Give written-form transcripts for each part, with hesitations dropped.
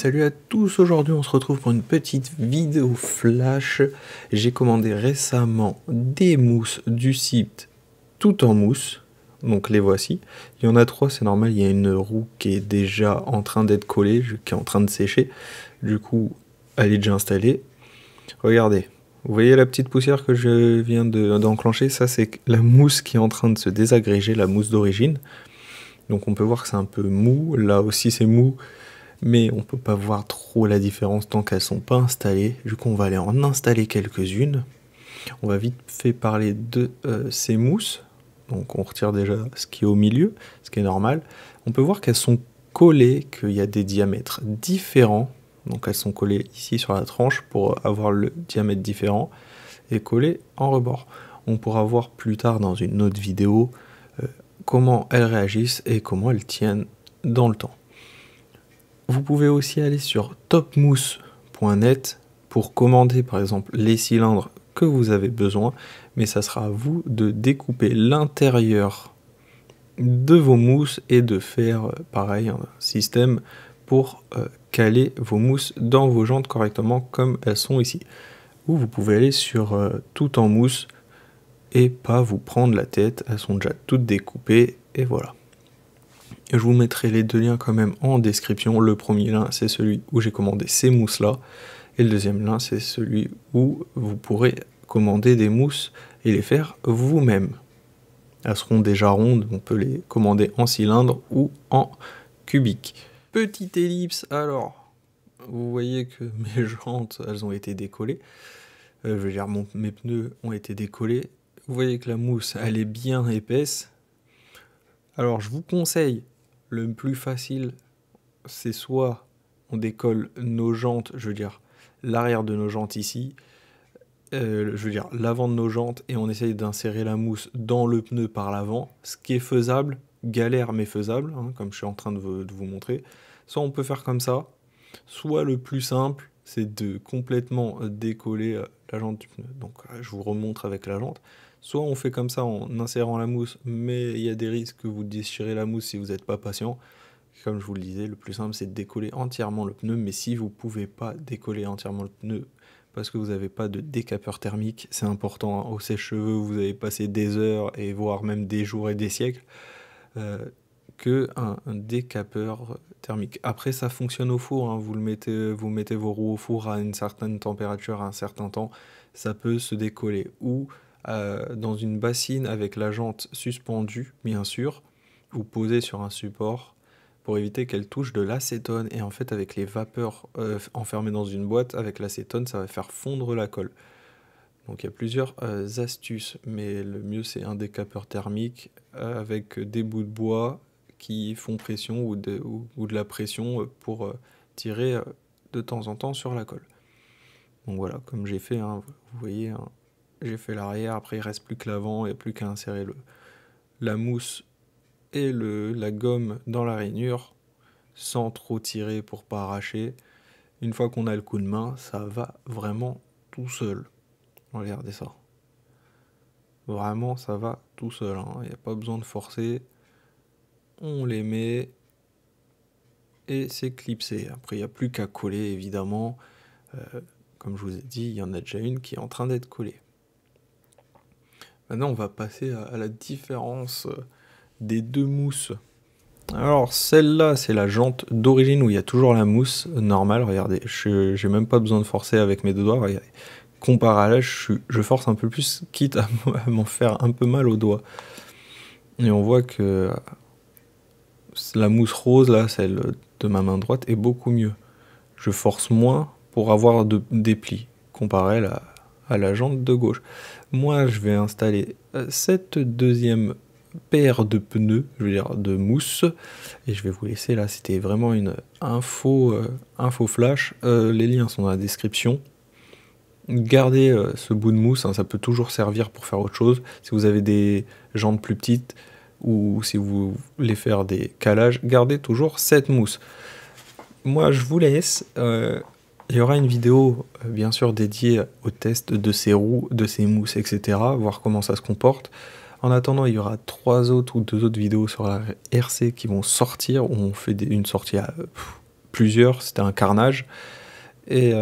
salut à tous, aujourd'hui on se retrouve pour une petite vidéo flash. J'ai commandé récemment des mousses du site Tout en Mousse, donc les voici. Il y en a trois, c'est normal, il y a une roue qui est déjà en train d'être collée, qui est en train de sécher. Du coup, elle est déjà installée. Regardez, vous voyez la petite poussière que je viens d'enclencher? Ça c'est la mousse qui est en train de se désagréger, la mousse d'origine. Donc on peut voir que c'est un peu mou, là aussi c'est mou. Mais on peut pas voir trop la différence tant qu'elles sont pas installées. Du coup, on va aller en installer quelques-unes. On va vite fait parler de ces mousses. Donc on retire déjà ce qui est au milieu, ce qui est normal. On peut voir qu'elles sont collées, qu'il y a des diamètres différents. Donc elles sont collées ici sur la tranche pour avoir le diamètre différent et collées en rebord. On pourra voir plus tard dans une autre vidéo comment elles réagissent et comment elles tiennent dans le temps. Vous pouvez aussi aller sur topmousse.net pour commander par exemple les cylindres que vous avez besoin, mais ça sera à vous de découper l'intérieur de vos mousses et de faire pareil un système pour caler vos mousses dans vos jantes correctement comme elles sont ici. Ou vous pouvez aller sur Tout en Mousse et pas vous prendre la tête, elles sont déjà toutes découpées et voilà. Je vous mettrai les deux liens quand même en description. Le premier lien, c'est celui où j'ai commandé ces mousses-là. Et le deuxième lien, c'est celui où vous pourrez commander des mousses et les faire vous-même. Elles seront déjà rondes, on peut les commander en cylindre ou en cubique. Petite ellipse, alors, vous voyez que mes jantes, elles ont été décollées. Je veux dire, mes pneus ont été décollés. Vous voyez que la mousse, elle est bien épaisse. Alors, je vous conseille, le plus facile, c'est soit on décolle nos jantes, je veux dire l'arrière de nos jantes ici, je veux dire l'avant de nos jantes, et on essaye d'insérer la mousse dans le pneu par l'avant, ce qui est faisable, galère mais faisable, hein, comme je suis en train de vous montrer. Soit on peut faire comme ça, soit le plus simple, c'est de complètement décoller la jante du pneu. Donc je vous remontre avec la jante. Soit on fait comme ça en insérant la mousse, mais il y a des risques que vous déchirez la mousse si vous n'êtes pas patient. Comme je vous le disais, le plus simple c'est de décoller entièrement le pneu, mais si vous ne pouvez pas décoller entièrement le pneu parce que vous n'avez pas de décapeur thermique, c'est important, hein, au sèche-cheveux vous avez passé des heures et voire même des jours et des siècles, un décapeur thermique. Après ça fonctionne au four, hein, vous mettez vos roues au four à une certaine température, à un certain temps, ça peut se décoller. Ou dans une bassine avec la jante suspendue, bien sûr, ou posée sur un support, pour éviter qu'elle touche de l'acétone. Et en fait, avec les vapeurs enfermées dans une boîte, avec l'acétone, ça va faire fondre la colle. Donc il y a plusieurs astuces, mais le mieux c'est un décapeur thermique avec des bouts de bois qui font pression ou de la pression pour tirer de temps en temps sur la colle. Donc voilà, comme j'ai fait, hein, vous voyez, hein, j'ai fait l'arrière, après il ne reste plus que l'avant, il n'y a plus qu'à insérer la mousse et la gomme dans la rainure sans trop tirer pour pas arracher. Une fois qu'on a le coup de main, ça va vraiment tout seul. Regardez ça. Vraiment, ça va tout seul, hein. Il n'y a pas besoin de forcer. On les met et c'est clipsé. Après, il n'y a plus qu'à coller, évidemment. Comme je vous ai dit, il y en a déjà une qui est en train d'être collée. Maintenant, on va passer à la différence des deux mousses. Alors, celle-là, c'est la jante d'origine où il y a toujours la mousse normale. Regardez, j'ai même pas besoin de forcer avec mes deux doigts. Regardez. Comparé à là, je force un peu plus, quitte à m'en faire un peu mal aux doigts. Et on voit que la mousse rose, là, celle de ma main droite, est beaucoup mieux. Je force moins pour avoir des plis, comparé à la jante de gauche. Moi, je vais installer cette deuxième paire de pneus, je veux dire de mousse, et je vais vous laisser là, c'était vraiment une info flash. Les liens sont dans la description. Gardez ce bout de mousse, hein, ça peut toujours servir pour faire autre chose. Si vous avez des jantes plus petites ou si vous voulez faire des calages, gardez toujours cette mousse. Moi je vous laisse, il y aura une vidéo bien sûr dédiée au test de ces roues, de ces mousses, etc. Voir comment ça se comporte. En attendant, il y aura 2 autres vidéos sur la RC qui vont sortir, où on fait une sortie à plusieurs, c'était un carnage. Et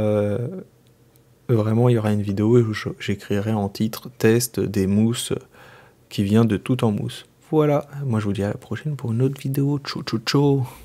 vraiment, il y aura une vidéo où j'écrirai en titre « Test des mousses qui vient de Tout en mousse ». Voilà, moi je vous dis à la prochaine pour une autre vidéo. Ciao, ciao, ciao.